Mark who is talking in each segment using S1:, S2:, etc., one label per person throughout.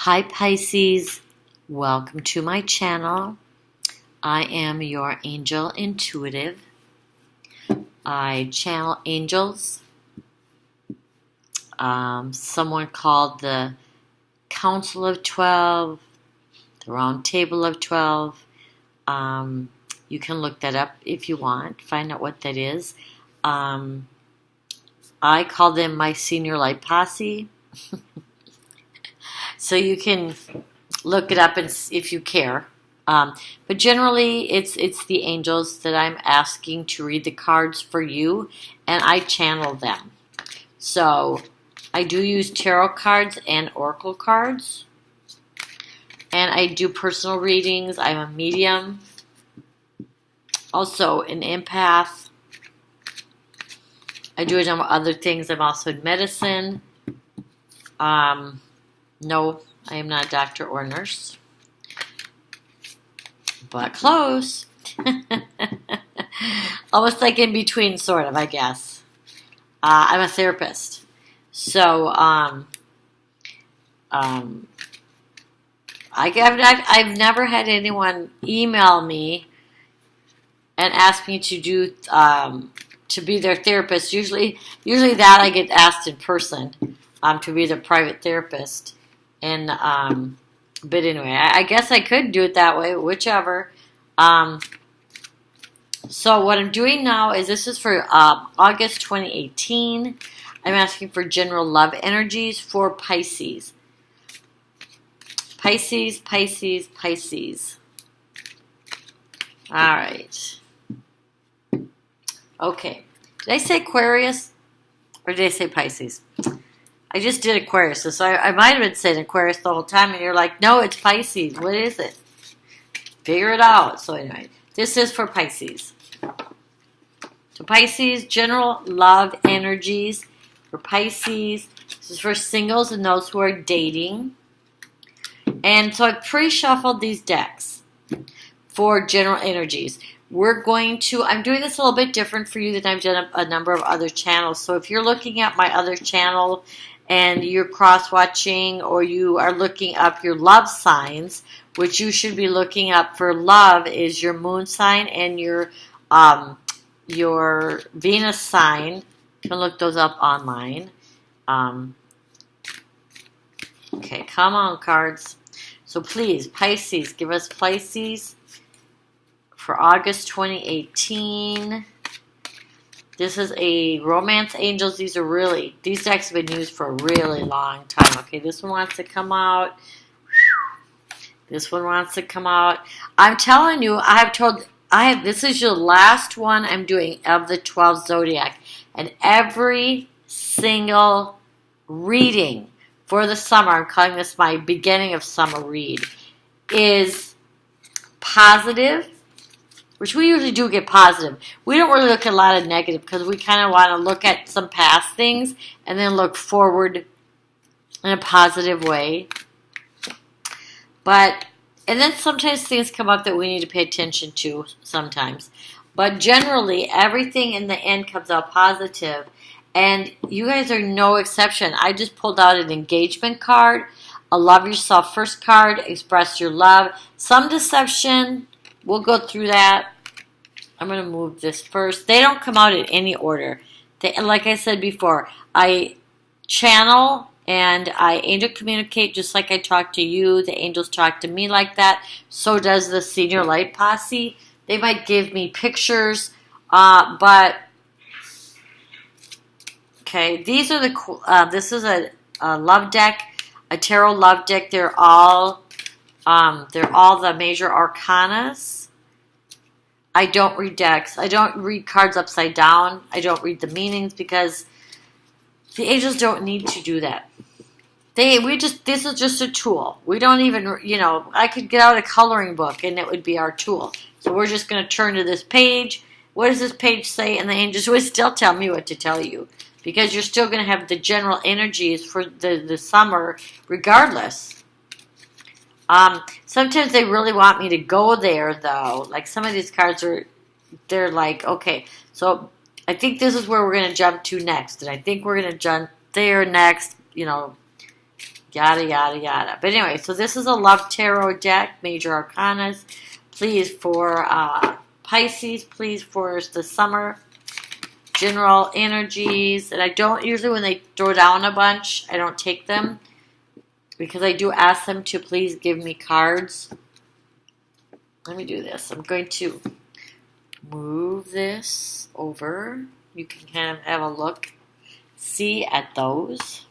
S1: Hi Pisces, welcome to my channel. I am your angel intuitive. I channel angels. Someone called the Council of 12, the Round Table of 12. You can look that up if you want, find out what that is. I call them my senior light posse. So you can look it up and if you care. But generally, it's the angels that I'm asking to read the cards for you, and I channel them. So I do use tarot cards and oracle cards, and I do personal readings. I'm a medium, also an empath. I do a number of other things. I'm also in medicine. No, I am not a doctor or nurse, but close. Almost like in between, sort of, I guess. I'm a therapist. So, I've never had anyone email me and ask me to do to be their therapist. Usually that I get asked in person to be their private therapist. And but anyway, I guess I could do it that way, whichever. So what I'm doing now is this is for August 2018. I'm asking for general love energies for Pisces. Pisces, Pisces, Pisces. All right. Okay. Did I say Aquarius or did I say Pisces? I just did Aquarius, so I might have been saying Aquarius the whole time, and you're like, no, it's Pisces. What is it? Figure it out. So anyway, this is for Pisces. So Pisces, general love energies for Pisces. This is for singles and those who are dating. And so I pre-shuffled these decks for general energies. I'm doing this a little bit different for you than I've done a number of other channels. So if you're looking at my other channel and you're cross-watching or you are looking up your love signs, which you should be looking up for love is your moon sign and your Venus sign. You can look those up online. Okay, come on, cards. So please, Pisces, give us Pisces for August 2018. This is a romance angels. These decks have been used for a really long time. Okay, this one wants to come out. This one wants to come out. I'm telling you, this is your last one I'm doing of the 12 zodiac. And every single reading for the summer, I'm calling this my beginning of summer read, is positive. Which we usually do get positive. We don't really look at a lot of negative because we kind of want to look at some past things and then look forward in a positive way. And then sometimes things come up that we need to pay attention to sometimes. But generally, everything in the end comes out positive. And you guys are no exception. I just pulled out an engagement card, a love yourself first card, express your love, some deception. We'll go through that. I'm going to move this first. They don't come out in any order. Like I said before, I channel and I angel communicate just like I talk to you. The angels talk to me like that. So does the senior light posse. They might give me pictures, but okay. These are this is a love deck, a tarot love deck. They're all the major arcanas. I don't read decks. I don't read cards upside down. I don't read the meanings because the angels don't need to do that. This is just a tool. We don't even, I could get out a coloring book and it would be our tool. So we're just going to turn to this page. What does this page say? And the angels would still tell me what to tell you because you're still going to have the general energies for the summer regardless. Sometimes they really want me to go there, though. Like some of these cards they're like, okay, so I think this is where we're going to jump to next. And I think we're going to jump there next, yada, yada, yada. But anyway, so this is a love tarot deck, major arcanas. Please for Pisces, please for the summer, general energies. And I don't, usually when they throw down a bunch, I don't take them because I do ask them to please give me cards. Let me do this. I'm going to move this over. You can kind of have a look, see at those.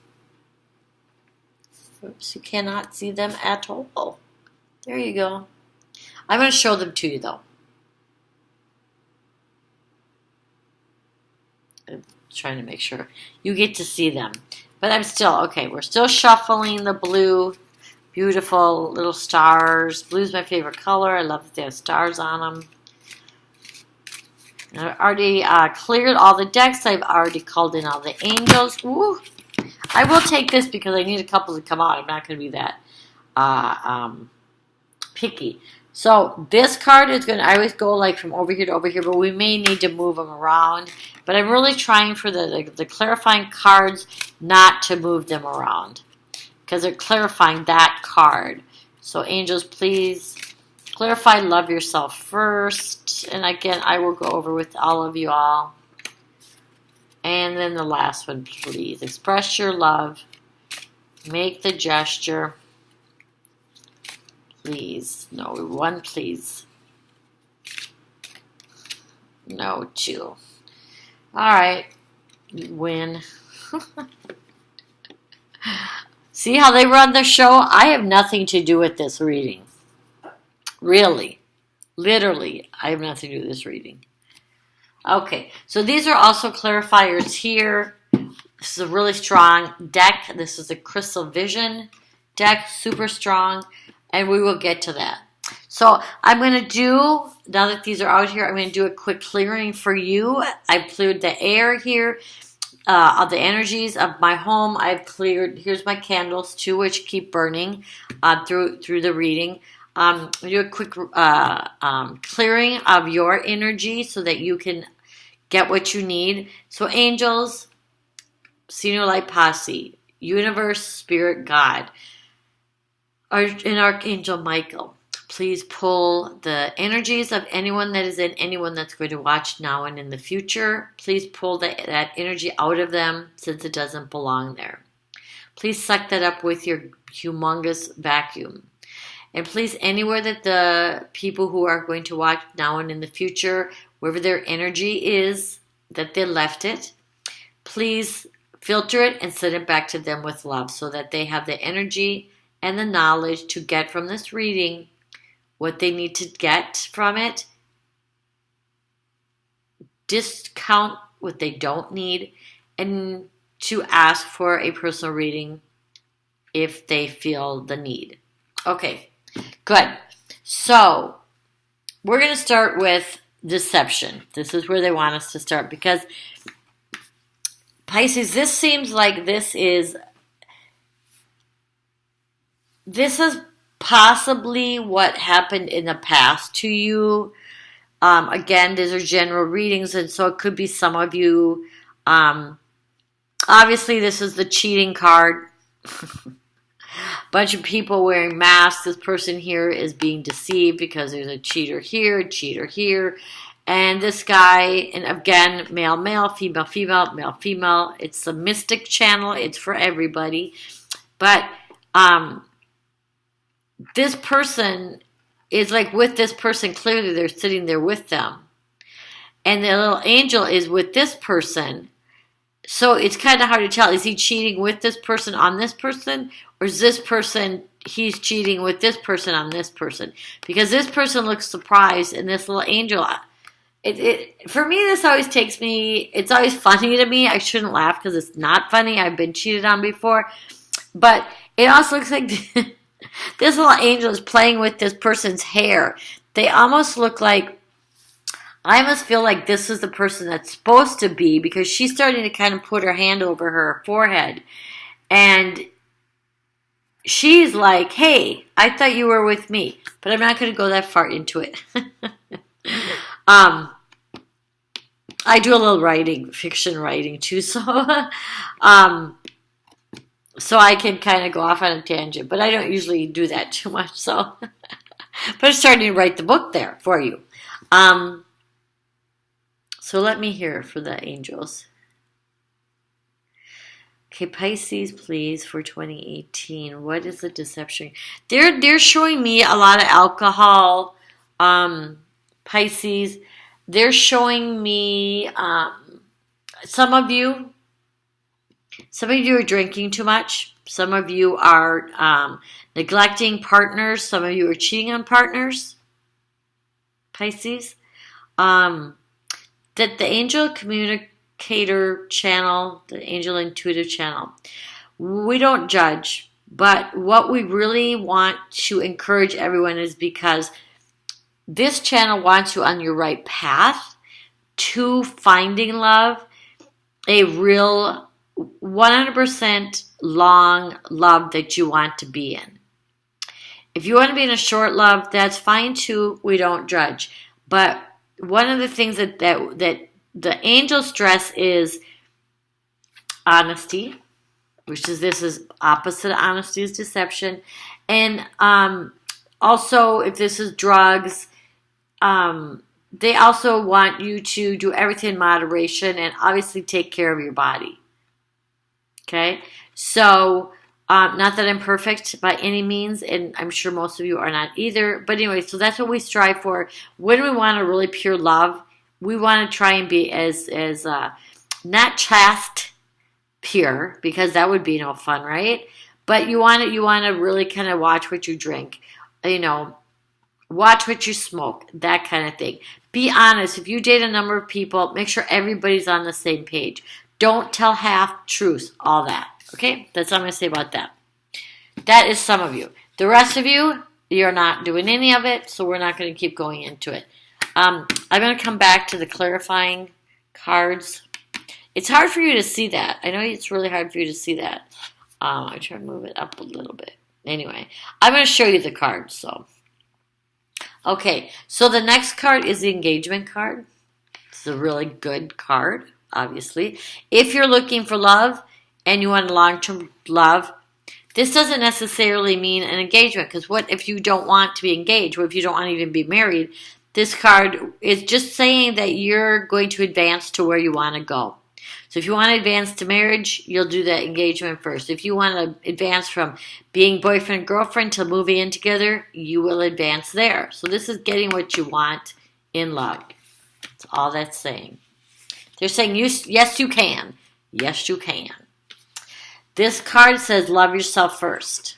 S1: Oops, you cannot see them at all. There you go. I'm going to show them to you, though. I'm trying to make sure you get to see them. But I'm still, okay, we're still shuffling the blue. Beautiful little stars. Blue's my favorite color. I love that they have stars on them. And I've already cleared all the decks. I've already called in all the angels. Ooh. I will take this because I need a couple to come out. I'm not going to be that picky. So this card is going to, I always go like from over here to over here, but we may need to move them around. But I'm really trying for the clarifying cards not to move them around because they're clarifying that card. So angels, please clarify, love yourself first. And again, I will go over with all of you all. And then the last one, please. Express your love. Make the gesture. Please. No, one, please. No, two. All right. Win. See how they run the show? I have nothing to do with this reading. Really. Literally, I have nothing to do with this reading. Okay, so these are also clarifiers here. This is a really strong deck. This is a Crystal Vision deck, super strong, and we will get to that. So I'm going to do, now that these are out here, I'm going to do a quick clearing for you. I've cleared the air here of the energies of my home. I've cleared, here's my candles too, which keep burning through the reading. Do a quick clearing of your energy so that you can get what you need. So angels, senior light posse, universe, spirit, God, and Archangel Michael, please pull the energies of anyone that is in anyone that's going to watch now and in the future. Please pull that energy out of them since it doesn't belong there. Please suck that up with your humongous vacuum. And please, anywhere that the people who are going to watch now and in the future, wherever their energy is, that they left it, please filter it and send it back to them with love so that they have the energy and the knowledge to get from this reading what they need to get from it, discount what they don't need, and to ask for a personal reading if they feel the need. Okay. Good. So, we're going to start with deception. This is where they want us to start because Pisces, this seems like this is possibly what happened in the past to you. Again, these are general readings, and so it could be some of you. Obviously, this is the cheating card. Bunch of people wearing masks. This person here is being deceived because there's a cheater here, and this guy, and again, male, male, female, female, male, female. It's a mystic channel. It's for everybody. But this person is like with this person. Clearly, they're sitting there with them. And the little angel is with this person. So it's kind of hard to tell. Is he cheating with this person on this person? Or is this person, he's cheating with this person on this person? Because this person looks surprised, and this little angel, for me, this always takes me, it's always funny to me. I shouldn't laugh because it's not funny. I've been cheated on before. But it also looks like this little angel is playing with this person's hair. They almost look like, I almost feel like this is the person that's supposed to be, because she's starting to kind of put her hand over her forehead. And she's like, hey, I thought you were with me. But I'm not going to go that far into it. I do a little writing, fiction writing too. So so I can kind of go off on a tangent, but I don't usually do that too much. So, but I'm starting to write the book there for you. So let me hear for the angels. Okay, Pisces, please, for 2018. What is the deception? They're showing me a lot of alcohol. Pisces. They're showing me some of you are drinking too much. Some of you are neglecting partners. Some of you are cheating on partners. Pisces. That the angel communicator channel, the angel intuitive channel, we don't judge, but what we really want to encourage everyone is because this channel wants you on your right path to finding love, a real 100% long love that you want to be in. If you want to be in a short love, that's fine too. We don't judge. But one of the things that the angels stress is honesty, this is opposite of honesty is deception. And also, if this is drugs, they also want you to do everything in moderation and obviously take care of your body. Okay? So, not that I'm perfect by any means, and I'm sure most of you are not either. But anyway, so that's what we strive for. When we want a really pure love, we want to try and be as not chaste, pure, because that would be no fun, right? But you want to really kind of watch what you drink, watch what you smoke, that kind of thing. Be honest. If you date a number of people, make sure everybody's on the same page. Don't tell half truths, all that. Okay? That's what I'm going to say about that. That is some of you. The rest of you, you're not doing any of it, so we're not going to keep going into it. I'm going to come back to the clarifying cards. It's hard for you to see that. I know it's really hard for you to see that. I try to move it up a little bit. Anyway, I'm going to show you the cards. So, okay. So the next card is the engagement card. It's a really good card, obviously. If you're looking for love and you want long-term love, this doesn't necessarily mean an engagement. Because what if you don't want to be engaged? What if you don't want to even be married? This card is just saying that you're going to advance to where you want to go. So if you want to advance to marriage, you'll do that engagement first. If you want to advance from being boyfriend and girlfriend to moving in together, you will advance there. So this is getting what you want in love. That's all that's saying. They're saying, yes, you can. Yes, you can. This card says, love yourself first.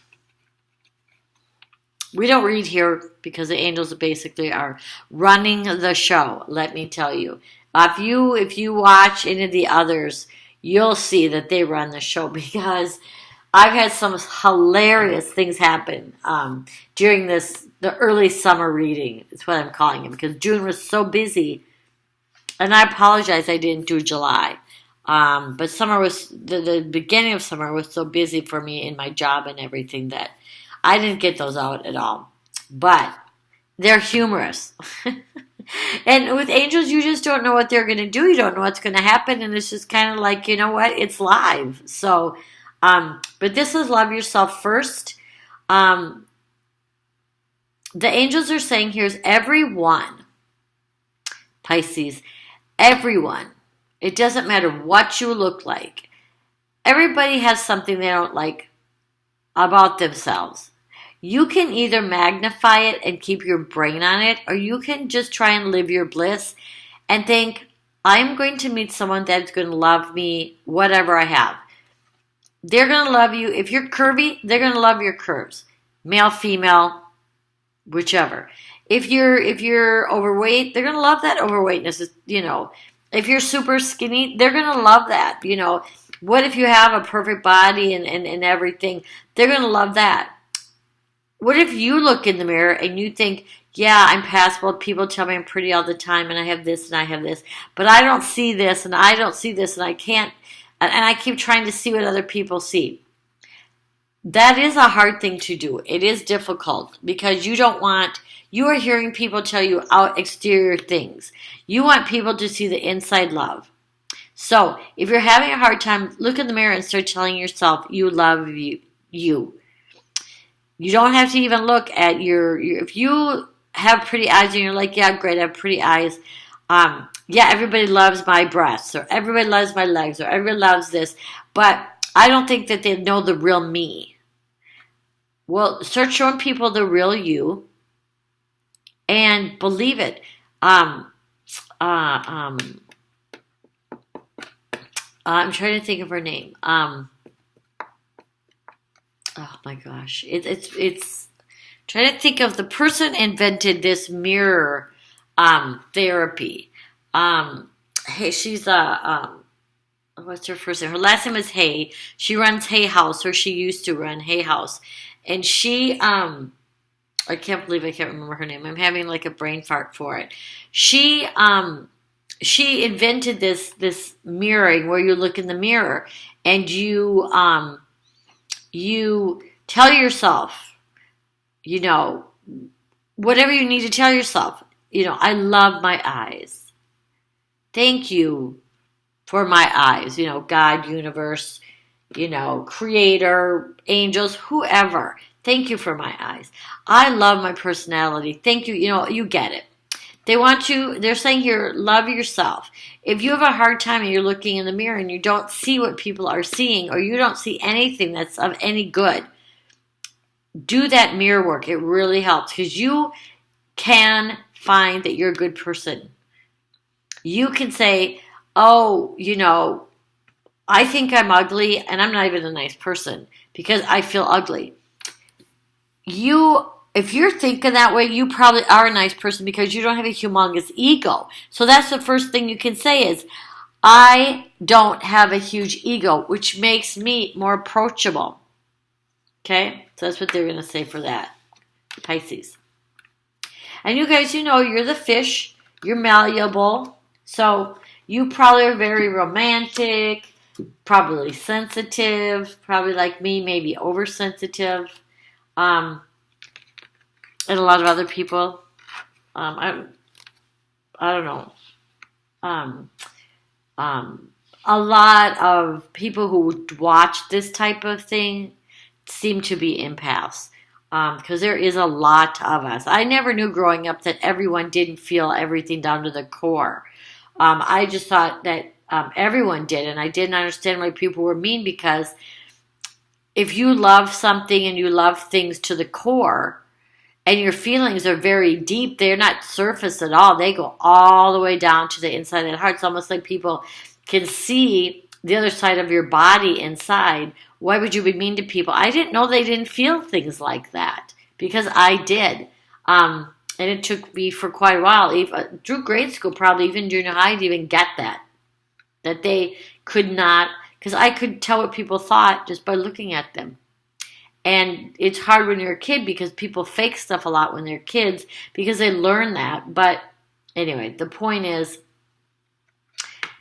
S1: We don't read here because the angels basically are running the show, let me tell you. If you watch any of the others, you'll see that they run the show because I've had some hilarious things happen during the early summer reading. It's what I'm calling it because June was so busy. And I apologize I didn't do July. But summer was, the beginning of summer was so busy for me in my job and everything that I didn't get those out at all. But they're humorous. And with angels, you just don't know what they're going to do. You don't know what's going to happen. And it's just kind of like, you know what? It's live. So, but this is love yourself first. The angels are saying here's everyone. Pisces, everyone. It doesn't matter what you look like. Everybody has something they don't like about themselves. You can either magnify it and keep your brain on it, or you can just try and live your bliss and think, I'm going to meet someone that's going to love me, whatever I have. They're going to love you. If you're curvy, they're going to love your curves. Male, female, whichever. If you're overweight, they're going to love that overweightness, If you're super skinny, they're going to love that, What if you have a perfect body and everything? They're going to love that. What if you look in the mirror and you think, yeah, I'm passable. People tell me I'm pretty all the time and I have this and I have this. But I don't see this and I don't see this and I can't. And I keep trying to see what other people see. That is a hard thing to do. It is difficult because you are hearing people tell you out exterior things. You want people to see the inside love. So if you're having a hard time, look in the mirror and start telling yourself you love you. You don't have to even look at if you have pretty eyes and you're like, yeah, great, I have pretty eyes. Yeah, everybody loves my breasts, or everybody loves my legs, or everybody loves this. But I don't think that they know the real me. Well, start showing people the real you and believe it. I'm trying to think of her name. Oh my gosh. It's trying to think of the person invented this mirror therapy. Hey, she's what's her first name? Her last name is Hay. She runs Hay House, or she used to run Hay House. And she I can't believe I can't remember her name. I'm having like a brain fart for it. She invented this mirroring where you look in the mirror and you tell yourself, whatever you need to tell yourself. I love my eyes. Thank you for my eyes. God, universe, creator, angels, whoever. Thank you for my eyes. I love my personality. Thank you. You get it. They're saying here, love yourself. If you have a hard time and you're looking in the mirror and you don't see what people are seeing, or you don't see anything that's of any good, do that mirror work. It really helps, because you can find that you're a good person. You can say, oh, I think I'm ugly and I'm not even a nice person because I feel ugly. If you're thinking that way, you probably are a nice person because you don't have a humongous ego. So that's the first thing you can say is, I don't have a huge ego, which makes me more approachable. Okay? So that's what they're going to say for that. Pisces. And you guys, you're the fish. You're malleable. So you probably are very romantic, probably sensitive, probably like me, maybe oversensitive. And a lot of other people, I don't know. A lot of people who watch this type of thing seem to be empaths, because there is a lot of us. I never knew growing up that everyone didn't feel everything down to the core. I just thought that everyone did, and I didn't understand why people were mean, because if you love something and you love things to the core, and your feelings are very deep, they're not surface at all. They go all the way down to the inside of the heart. It's almost like people can see the other side of your body inside. Why would you be mean to people? I didn't know they didn't feel things like that, because I did. And it took me for quite a while, even through grade school, probably even junior high, to even get that they could not, because I could tell what people thought just by looking at them. And it's hard when you're a kid, because people fake stuff a lot when they're kids because they learn that. But anyway, the point is,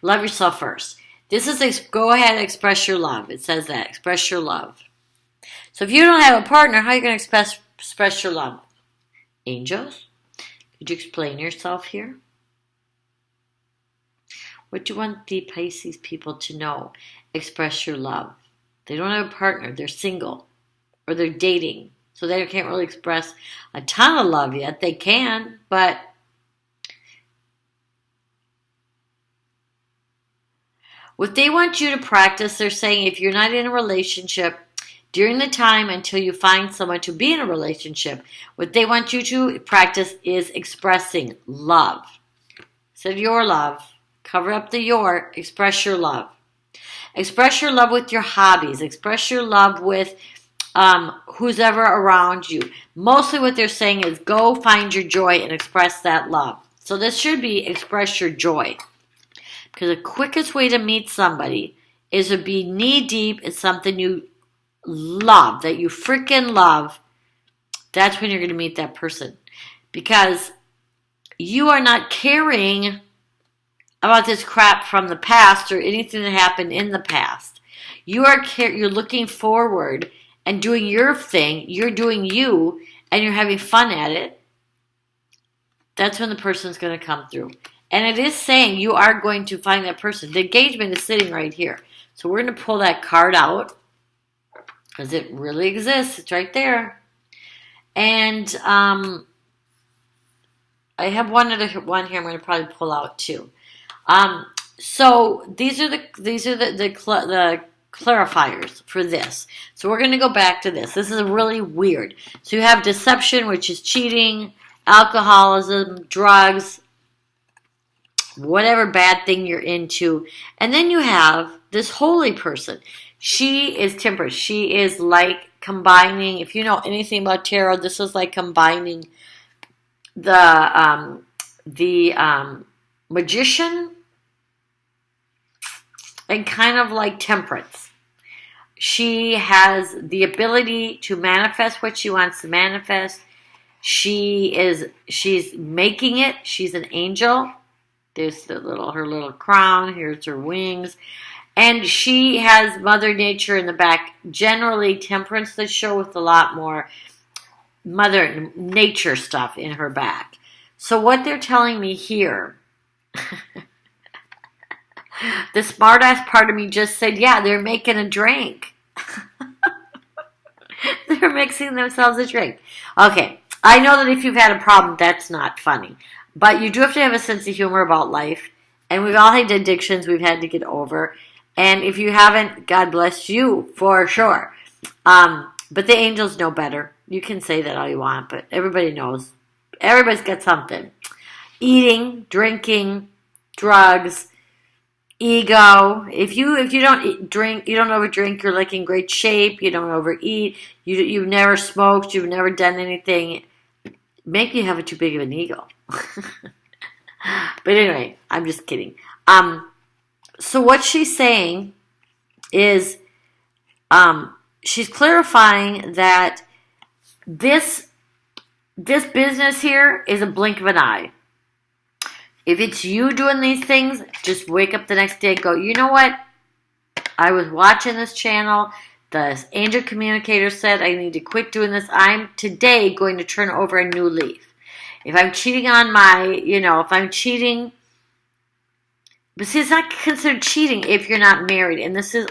S1: love yourself first. This is go ahead and express your love. It says that. Express your love. So if you don't have a partner, how are you going to express your love? Angels, could you explain yourself here? What do you want the Pisces people to know? Express your love. They don't have a partner. They're single. Or they're dating. So they can't really express a ton of love yet. They can, but what they want you to practice, they're saying, if you're not in a relationship, during the time until you find someone to be in a relationship, what they want you to practice is expressing love. Instead of your love, cover up the your, express your love. Express your love with your hobbies. Express your love with who's ever around you. Mostly what they're saying is go find your joy and express that love. So this should be express your joy. Because the quickest way to meet somebody is to be knee deep in something you love, that you freaking love. That's when you're going to meet that person. Because you are not caring about this crap from the past or anything that happened in the past. You're looking forward and doing your thing. You're doing you, and you're having fun at it. That's when the person's going to come through. And it is saying you are going to find that person. The engagement is sitting right here. So we're going to pull that card out because it really exists. It's right there. And I have one other one here I'm going to probably pull out too. So these are the clarifiers for this. So we're going to go back to this. This is really weird. So you have deception, which is cheating, alcoholism, drugs, whatever bad thing you're into. And then you have this holy person. She is temperate. She is like combining, if you know anything about tarot, this is like combining the magician and kind of like temperance. She has the ability to manifest what she wants to manifest. She's making it. She's an angel. There's her little crown. Here's her wings. And she has Mother Nature in the back. Generally, temperance the show with a lot more Mother Nature stuff in her back. So what they're telling me here, the smartass part of me just said, yeah, they're making a drink. They're mixing themselves a drink. Okay, I know that if you've had a problem, that's not funny. But you do have to have a sense of humor about life. And we've all had addictions we've had to get over. And if you haven't, God bless you, for sure. But the angels know better. You can say that all you want, but everybody knows. Everybody's got something. Eating, drinking, drugs, ego. If you don't drink, you don't overdrink, you're like in great shape. You don't overeat. You've never smoked. You've never done anything. Maybe you have too big of an ego. But anyway, I'm just kidding. So what she's saying is, she's clarifying that this business here is a blink of an eye. If it's you doing these things, just wake up the next day and go, you know what? I was watching this channel. The angel communicator said I need to quit doing this. I'm today going to turn over a new leaf. If I'm cheating on if I'm cheating, but see, it's not considered cheating if you're not married. And this is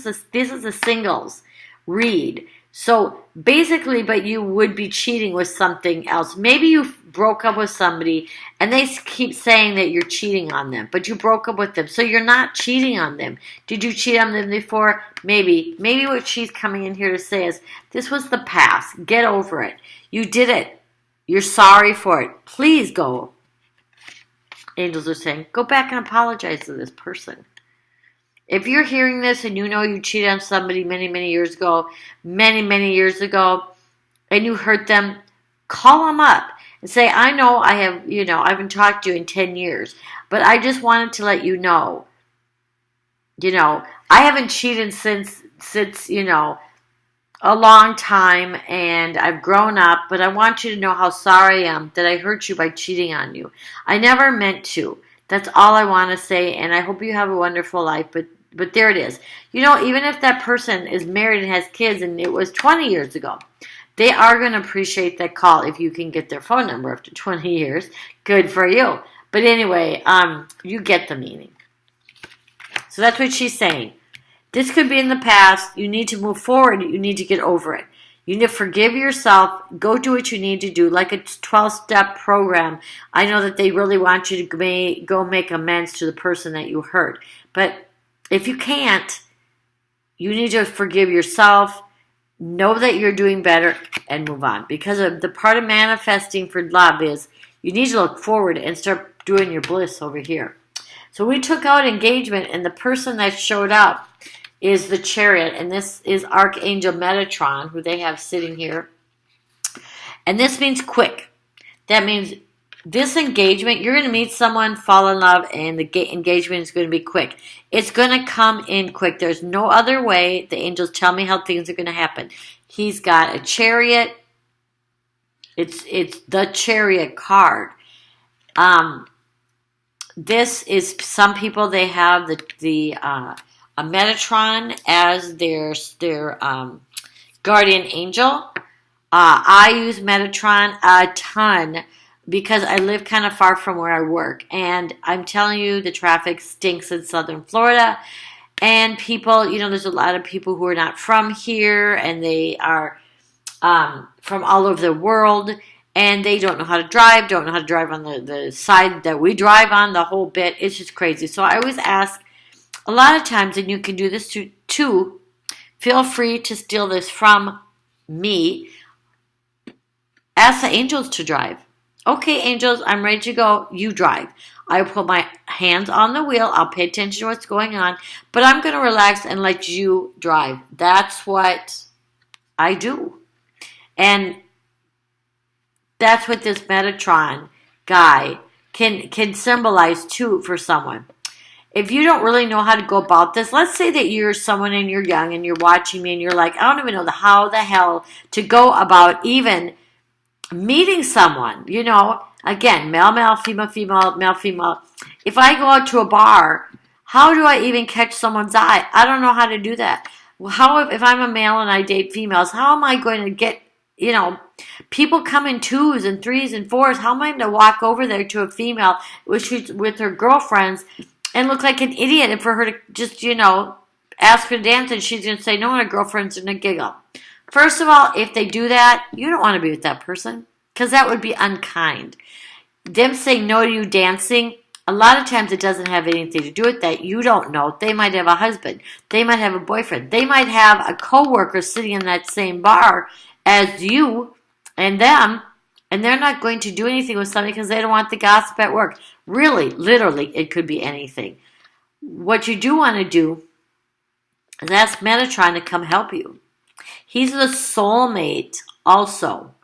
S1: a singles read. So basically, but you would be cheating with something else. Maybe you broke up with somebody and they keep saying that you're cheating on them, but you broke up with them. So you're not cheating on them. Did you cheat on them before? Maybe. Maybe what she's coming in here to say is, this was the past. Get over it. You did it. You're sorry for it. Please go. Angels are saying, go back and apologize to this person. If you're hearing this and you know you cheated on somebody many, many years ago, and you hurt them, call them up and say, I know I haven't talked to you in 10 years, but I just wanted to let you know, I haven't cheated since a long time, and I've grown up, but I want you to know how sorry I am that I hurt you by cheating on you. I never meant to. That's all I want to say, and I hope you have a wonderful life, but there it is. Even if that person is married and has kids and it was 20 years ago, they are going to appreciate that call if you can get their phone number after 20 years. Good for you. But anyway, you get the meaning. So that's what she's saying. This could be in the past. You need to move forward. You need to get over it. You need to forgive yourself. Go do what you need to do, like a 12-step program. I know that they really want you to go make amends to the person that you hurt. But if you can't, you need to forgive yourself, know that you're doing better, and move on. Because of the part of manifesting for love is you need to look forward and start doing your bliss over here. So we took out engagement, and the person that showed up is the Chariot, and this is Archangel Metatron, who they have sitting here. And this means quick. That means this engagement, you're going to meet someone, fall in love, and the engagement is going to be quick. It's going to come in quick. There's no other way. The angels tell me how things are going to happen. He's got a Chariot. It's the Chariot card. This is, some people, they have a Metatron as their guardian angel. I use Metatron a ton, because I live kind of far from where I work. And I'm telling you, the traffic stinks in Southern Florida. And people, there's a lot of people who are not from here, and they are from all over the world, and they don't know how to drive on the side that we drive on, the whole bit. It's just crazy. So I always ask, a lot of times, and you can do this too, feel free to steal this from me, ask the angels to drive. Okay, angels, I'm ready to go. You drive. I put my hands on the wheel. I'll pay attention to what's going on. But I'm going to relax and let you drive. That's what I do. And that's what this Metatron guy can symbolize too for someone. If you don't really know how to go about this, let's say that you're someone and you're young and you're watching me and you're like, I don't even know how the hell to go about even meeting someone, again, male, female, male, female. If I go out to a bar, how do I even catch someone's eye? I don't know how to do that. If I'm a male and I date females, how am I going to get, people come in 2s and 3s and 4s. How am I going to walk over there to a female with her girlfriends and look like an idiot, and for her to just, ask her to dance and she's going to say no and her girlfriend's going to giggle? First of all, if they do that, you don't want to be with that person, because that would be unkind. Them saying no to you dancing, a lot of times it doesn't have anything to do with that. You don't know. They might have a husband. They might have a boyfriend. They might have a coworker sitting in that same bar as you and them, and they're not going to do anything with somebody because they don't want the gossip at work. Really, literally, it could be anything. What you do want to do is ask Metatron to come help you. He's the soulmate also.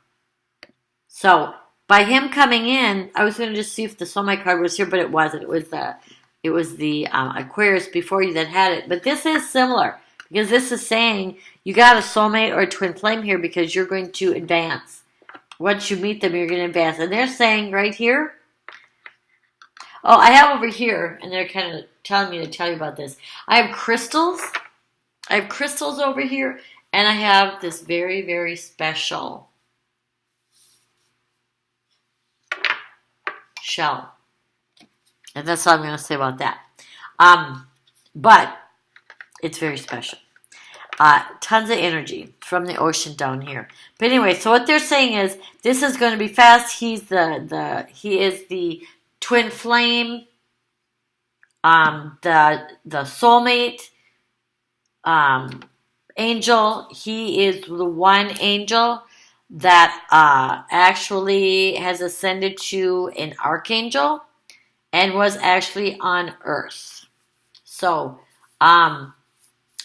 S1: So by him coming in, I was going to just see if the soulmate card was here, but it wasn't. It was the Aquarius before you that had it. But this is similar, because this is saying you got a soulmate or a twin flame here because you're going to advance. Once you meet them, you're going to advance. And they're saying right here, oh, I have over here, and they're kind of telling me to tell you about this. I have crystals. I have crystals over here. And I have this very, very special shell. And that's all I'm going to say about that. But it's very special. Tons of energy from the ocean down here. But anyway, so what they're saying is this is going to be fast. He is the twin flame, the soulmate, angel. He is the one angel that actually has ascended to an archangel and was actually on earth. So, I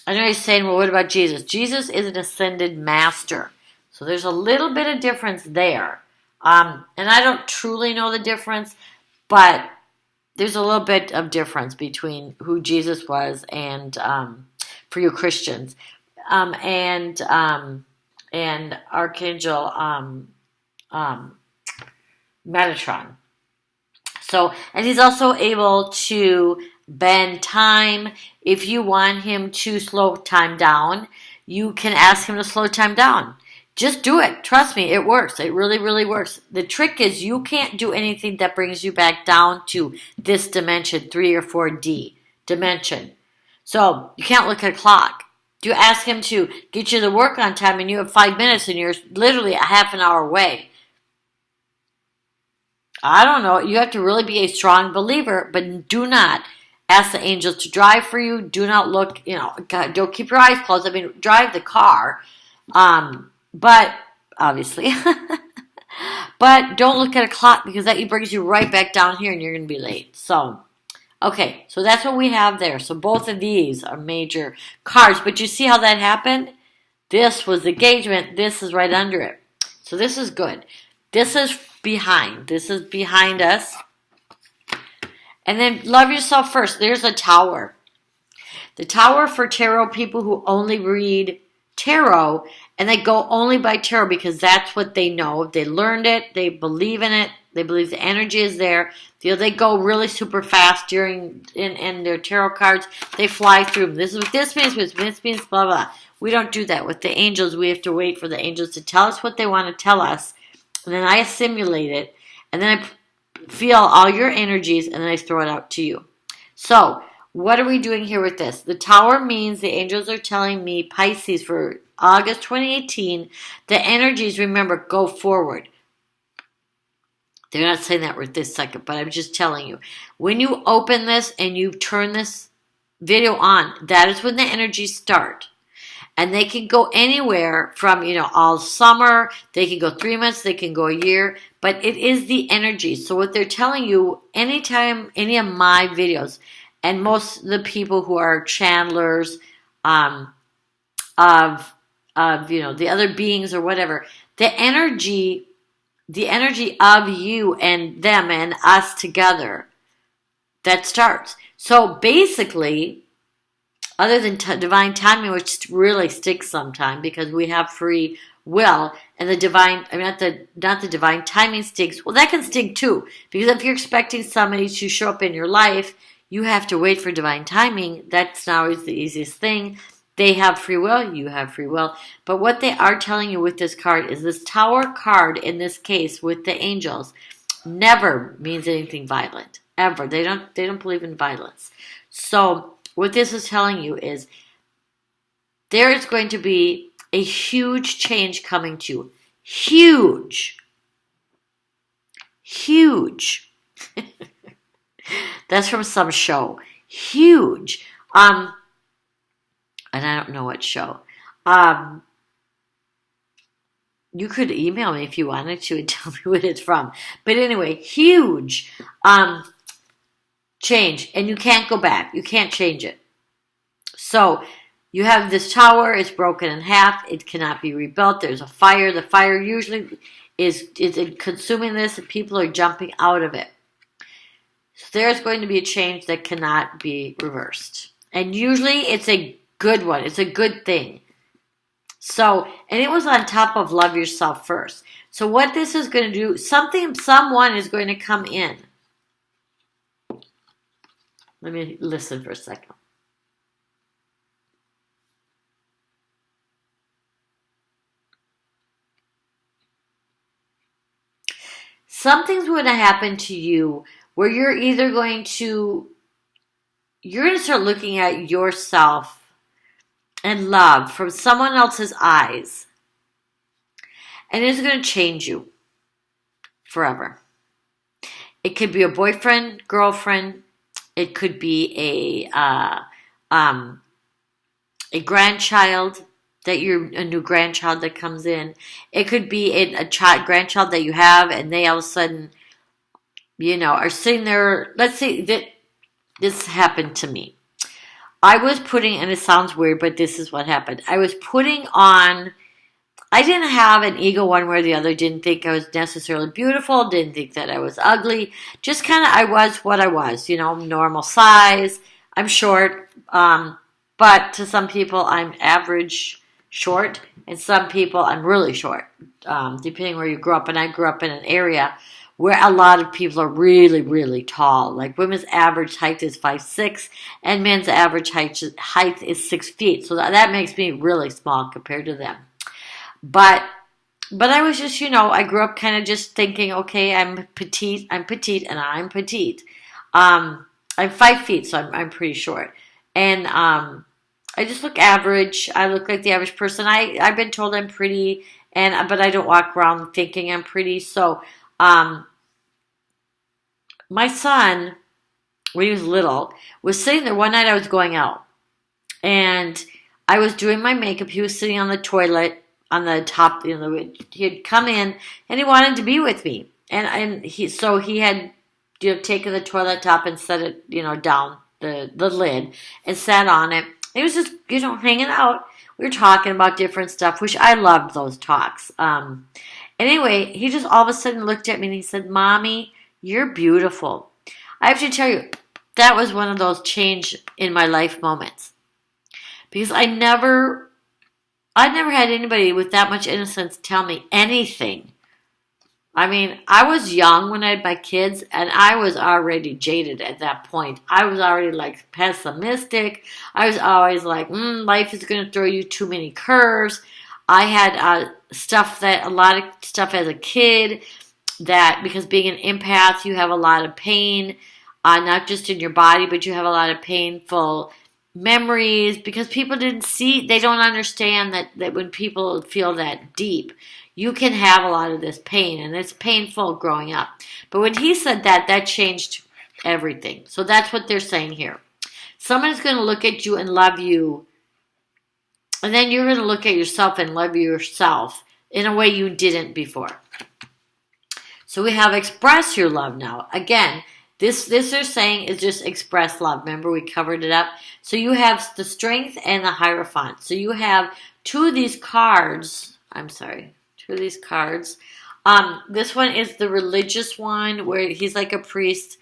S1: know he's saying, well, what about Jesus? Jesus is an ascended master. So there's a little bit of difference there. And I don't truly know the difference, but there's a little bit of difference between who Jesus was and for you Christians. And Archangel Metatron. So, and he's also able to bend time. If you want him to slow time down, you can ask him to slow time down. Just do it. Trust me, it works. It really, really works. The trick is you can't do anything that brings you back down to this dimension, 3 or 4D dimension. So you can't look at a clock. You ask him to get you to work on time and you have 5 minutes and you're literally a half an hour away. I don't know. You have to really be a strong believer, but do not ask the angels to drive for you. Do not look, God, don't keep your eyes closed. I mean, drive the car. But obviously, but don't look at a clock because that brings you right back down here and you're going to be late. So, okay, so that's what we have there. So both of these are major cards, but you see how that happened? This was the engagement. This is right under it. So this is good. This is behind. This is behind us. And then love yourself first. There's a tower. The tower for tarot people who only read tarot, and they go only by tarot because that's what they know. They learned it. They believe in it. They believe the energy is there. They go really super fast in their tarot cards. They fly through them. This is what this means. This means blah, blah. We don't do that. With the angels, we have to wait for the angels to tell us what they want to tell us. And then I assimilate it. And then I feel all your energies, and then I throw it out to you. So, what are we doing here with this? The Tower means the angels are telling me, Pisces, for August 2018, the energies, remember, go forward. They're not saying that right this second, but I'm just telling you. When you open this and you turn this video on, that is when the energies start. And they can go anywhere from, all summer. They can go 3 months. They can go a year. But it is the energy. So what they're telling you, anytime, any of my videos, and most of the people who are channelers of the other beings or whatever, the energy of you and them and us together, that starts. So basically, other than divine timing, which really sticks sometimes because we have free will, and the divine, not the divine timing stinks. Well, that can stink too, because if you're expecting somebody to show up in your life, you have to wait for divine timing. That's not always the easiest thing. They have free will, you have free will. But what they are telling you with this card is this Tower card, in this case with the angels, never means anything violent. Ever. They don't believe in violence. So what this is telling you is there is going to be a huge change coming to you. Huge. Huge. That's from some show. Huge. And I don't know what show. You could email me if you wanted to and tell me what it's from. But anyway, huge change. And you can't go back. You can't change it. So you have this tower. It's broken in half. It cannot be rebuilt. There's a fire. The fire usually is consuming this, and people are jumping out of it. So there's going to be a change that cannot be reversed. And usually it's a good one. It's a good thing. So, and it was on top of love yourself first. So what this is going to do, someone is going to come in. Let me listen for a second. Something's going to happen to you where you're either going to start looking at yourself and love from someone else's eyes. And it's going to change you forever. It could be a boyfriend, girlfriend. It could be a grandchild, that you're a new grandchild that comes in. It could be a grandchild that you have, and they all of a sudden, are sitting there. Let's say that this happened to me. I was putting, and it sounds weird, but this is what happened. I was putting on, I didn't have an ego one way or the other. Didn't think I was necessarily beautiful. Didn't think that I was ugly. Just kind of, I was what I was, normal size. I'm short, but to some people I'm average short, and some people I'm really short, depending where you grew up. And I grew up in an area where a lot of people are really, really tall. Like women's average height is 5'6", and men's average height is 6 feet. So that makes me really small compared to them. But I was just, I grew up kind of just thinking, okay, I'm petite, and I'm petite. I'm 5 feet, so I'm pretty short. And I just look average. I look like the average person. I've been told I'm pretty, but I don't walk around thinking I'm pretty. So my son, when he was little, was sitting there one night. I was going out, and I was doing my makeup. He was sitting on the toilet on the top. He had come in, and he wanted to be with me. And he had taken the toilet top and set it down the lid and sat on it. It was just hanging out. We were talking about different stuff, which I loved those talks. Anyway, he just all of a sudden looked at me and he said, "Mommy, you're beautiful." I have to tell you, that was one of those change in my life moments. Because I never had anybody with that much innocence tell me anything. I mean, I was young when I had my kids, and I was already jaded at that point. I was already like pessimistic. I was always like, life is going to throw you too many curves. I had a lot of stuff as a kid that because being an empath, you have a lot of pain, not just in your body, but you have a lot of painful memories because people they don't understand that when people feel that deep, you can have a lot of this pain, and it's painful growing up. But when he said that changed everything. So that's what they're saying here. Someone's going to look at you and love you, and then you're going to look at yourself and love yourself in a way you didn't before. So we have express your love now. Again, this they're saying is just express love. Remember, we covered it up. So you have the Strength and the Hierophant. So you have two of these cards. Two of these cards. This one is the religious one where he's like a priest.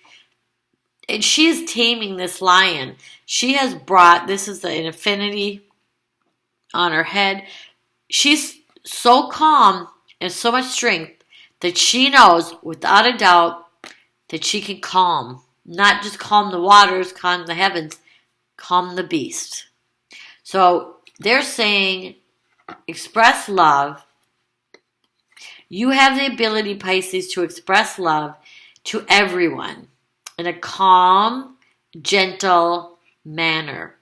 S1: And she's taming this lion. She has this is an infinity on her head. She's so calm and so much strength that she knows without a doubt that she can not just calm the waters, calm the heavens, calm the beast. So they're saying express love. You have the ability, Pisces, to express love to everyone in a calm, gentle manner.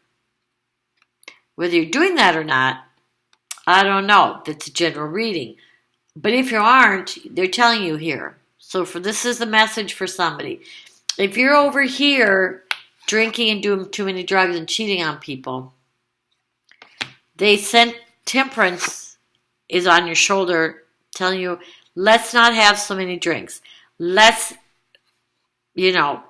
S1: Whether you're doing that or not, I don't know. That's a general reading. But if you aren't, they're telling you here. So this is the message for somebody. If you're over here drinking and doing too many drugs and cheating on people, they sent Temperance is on your shoulder telling you, let's not have so many drinks. Let's,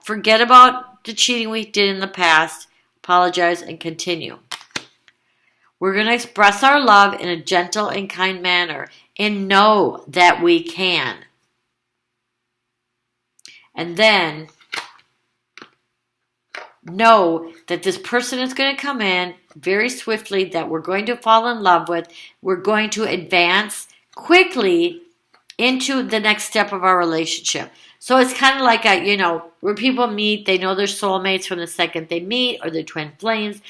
S1: forget about the cheating we did in the past, apologize, and continue. We're going to express our love in a gentle and kind manner and know that we can. And then know that this person is going to come in very swiftly that we're going to fall in love with. We're going to advance quickly into the next step of our relationship. So it's kind of like where people meet, they know they're soulmates from the second they meet, or they're twin flames.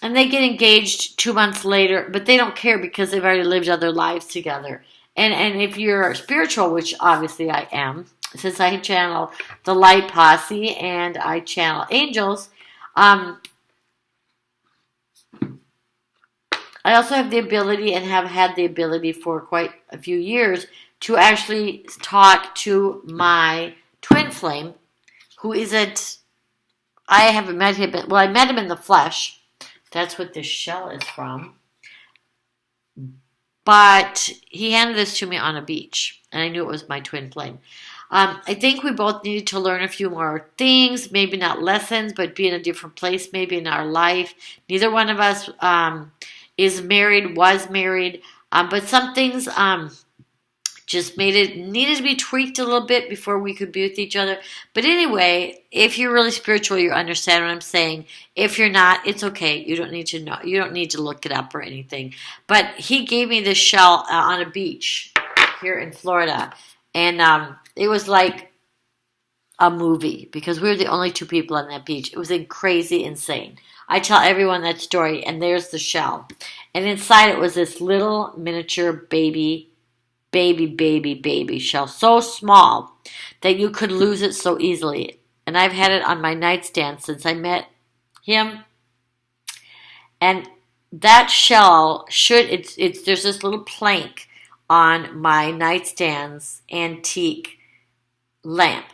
S1: And they get engaged 2 months later, but they don't care because they've already lived other lives together. And if you're spiritual, which obviously I am, since I channel the Light Posse and I channel angels, I also have the ability and have had the ability for quite a few years to actually talk to my twin flame, who isn't, I haven't met him, I met him in the flesh. That's what this shell is from. But he handed this to me on a beach, and I knew it was my twin flame. I think we both needed to learn a few more things, maybe not lessons, but be in a different place maybe in our life. Neither one of us was married, but some things just needed to be tweaked a little bit before we could be with each other. But anyway, if you're really spiritual, you understand what I'm saying. If you're not, it's okay. You don't need to know. You don't need to look it up or anything. But he gave me this shell on a beach here in Florida. And it was like a movie because we were the only two people on that beach. It was crazy insane. I tell everyone that story, and there's the shell. And inside it was this little miniature baby shell, so small that you could lose it so easily. And I've had it on my nightstand since I met him. And that shell there's this little plank on my nightstand's antique lamp.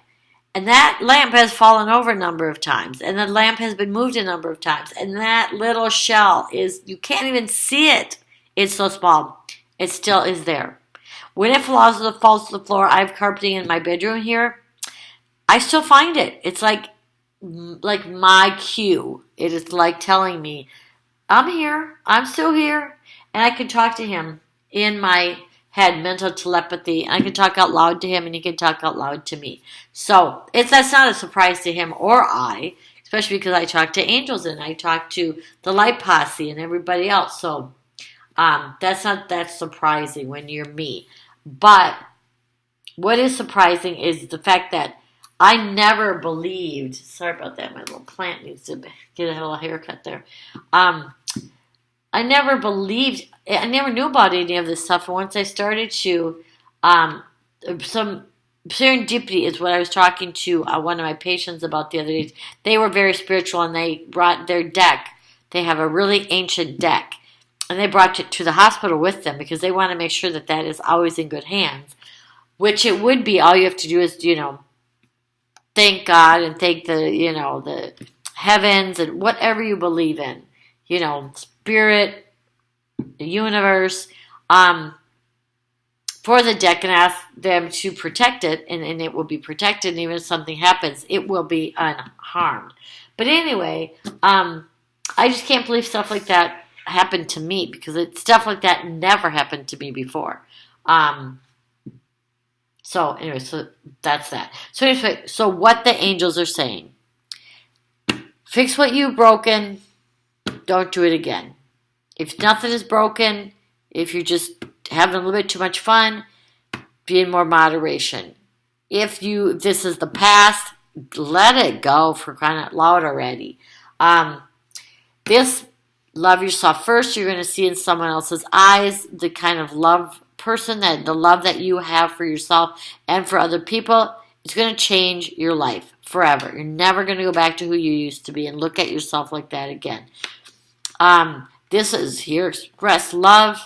S1: And that lamp has fallen over a number of times. And the lamp has been moved a number of times. And that little shell you can't even see it. It's so small. It still is there. When it falls to the floor, I have carpeting in my bedroom here. I still find it. It's like my cue. It is like telling me, I'm here. I'm still here. And I can talk to him in my head, mental telepathy. I can talk out loud to him, and he can talk out loud to me. So that's not a surprise to him or I, especially because I talk to angels and I talk to the Light Posse and everybody else. So that's not that surprising when you're me. But what is surprising is the fact that I never believed, sorry about that, my little plant needs to get a little haircut there. I never knew about any of this stuff. And once I started to, some serendipity is what I was talking to one of my patients about the other day. They were very spiritual, and they brought their deck. They have a really ancient deck, and they brought it to the hospital with them because they want to make sure that that is always in good hands, which it would be. All you have to do is, thank God and thank the heavens and whatever you believe in, spirit, the universe, for the deck, and ask them to protect it, and it will be protected. And even if something happens, it will be unharmed. But anyway, I just can't believe stuff like that happened to me, because stuff like that never happened to me before. So anyway, so that's that. So anyway, so what the angels are saying: fix what you've broken. Don't do it again. If nothing is broken, if you're just having a little bit too much fun, be in more moderation. If this is the past, let it go, for crying out loud already. This love yourself first. You're going to see in someone else's eyes the kind of love person, the love that you have for yourself and for other people. It's going to change your life forever. You're never going to go back to who you used to be and look at yourself like that again. This is here. Express love.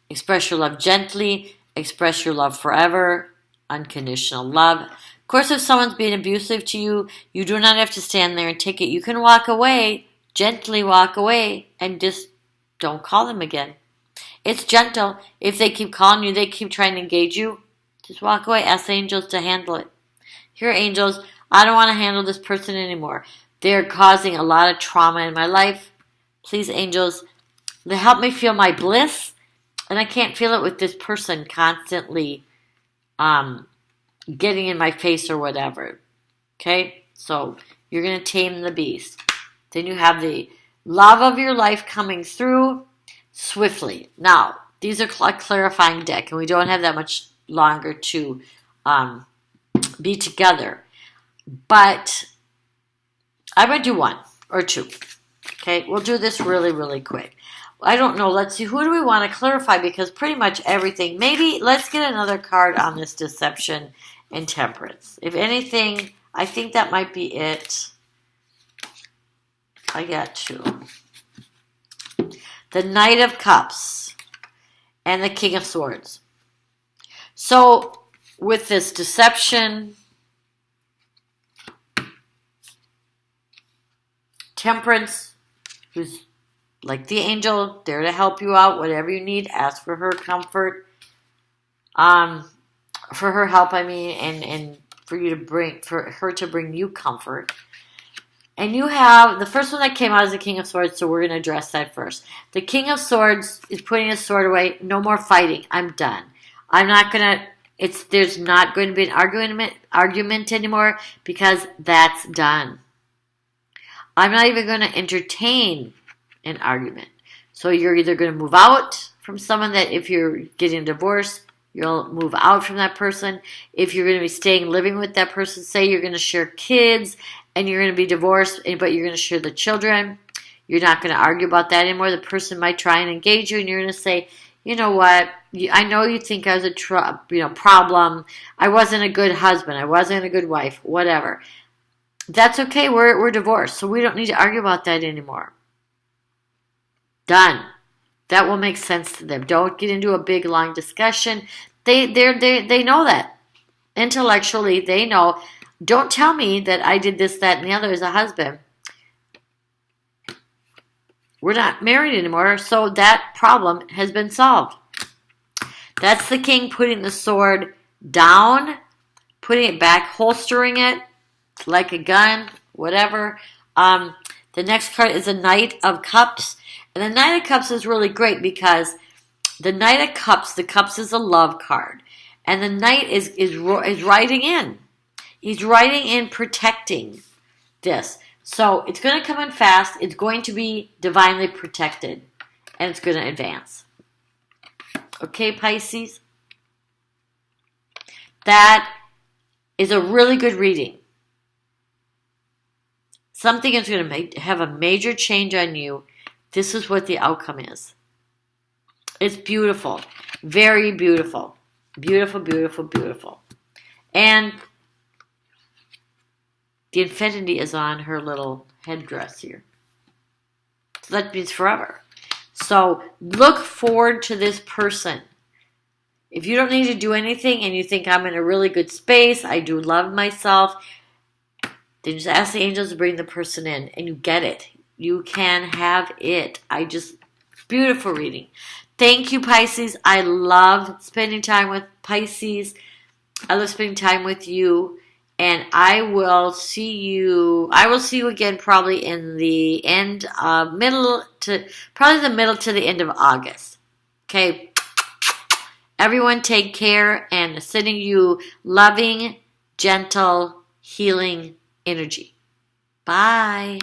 S1: Express your love gently. Express your love forever. Unconditional love. Of course, if someone's being abusive to you, you do not have to stand there and take it. You can walk away, gently walk away, and just don't call them again. It's gentle. If they keep calling you, they keep trying to engage you, just walk away. Ask the angels to handle it. Here, angels, I don't want to handle this person anymore. They're causing a lot of trauma in my life. Please, angels, help me feel my bliss. And I can't feel it with this person constantly getting in my face or whatever. Okay? So you're going to tame the beast. Then you have the love of your life coming through swiftly. Now, these are a clarifying deck, and we don't have that much longer to be together. But I'm going to do one or two. Okay? We'll do this really, really quick. I don't know. Let's see. Who do we want to clarify? Because pretty much everything. Maybe let's get another card on this deception and temperance. If anything, I think that might be it. I got two. The Knight of Cups and the King of Swords. So with this deception, temperance, who's like the angel, there to help you out, whatever you need. Ask for her comfort, for her help, and for her to bring you comfort. And you have, the first one that came out is the King of Swords, so we're going to address that first. The King of Swords is putting his sword away. No more fighting. I'm done. I'm not going to, there's not going to be an argument anymore, because that's done. I'm not even going to entertain an argument. So you're either going to move out from someone that, if you're getting a divorce, you'll move out from that person. If you're going to be staying living with that person, say you're going to share kids and you're going to be divorced, but you're going to share the children, you're not going to argue about that anymore. The person might try and engage you, and you're going to say, you know what, I know you think I was a problem. I wasn't a good husband. I wasn't a good wife, whatever. That's okay. We're divorced, so we don't need to argue about that anymore. Done. That will make sense to them. Don't get into a big, long discussion. They know that. Intellectually, they know. Don't tell me that I did this, that, and the other as a husband. We're not married anymore, so that problem has been solved. That's the king putting the sword down, putting it back, holstering it like a gun, whatever. The next card is a Knight of Cups. And the Knight of Cups is really great because the Knight of Cups, the Cups is a love card. And the Knight is riding in. He's riding in protecting this. So it's going to come in fast. It's going to be divinely protected. And it's going to advance. Okay, Pisces? That is a really good reading. Something is going to have a major change on you. This is what the outcome is. It's beautiful. Very beautiful. Beautiful, beautiful, beautiful. And the infinity is on her little headdress here. So that means forever. So look forward to this person. If you don't need to do anything and you think I'm in a really good space, I do love myself, then just ask the angels to bring the person in and you get it. You can have it. Beautiful reading. Thank you, Pisces. I love spending time with Pisces. I love spending time with you. And I will see you again probably in the middle to the end of August. Okay. Everyone take care and sending you loving, gentle, healing energy. Bye.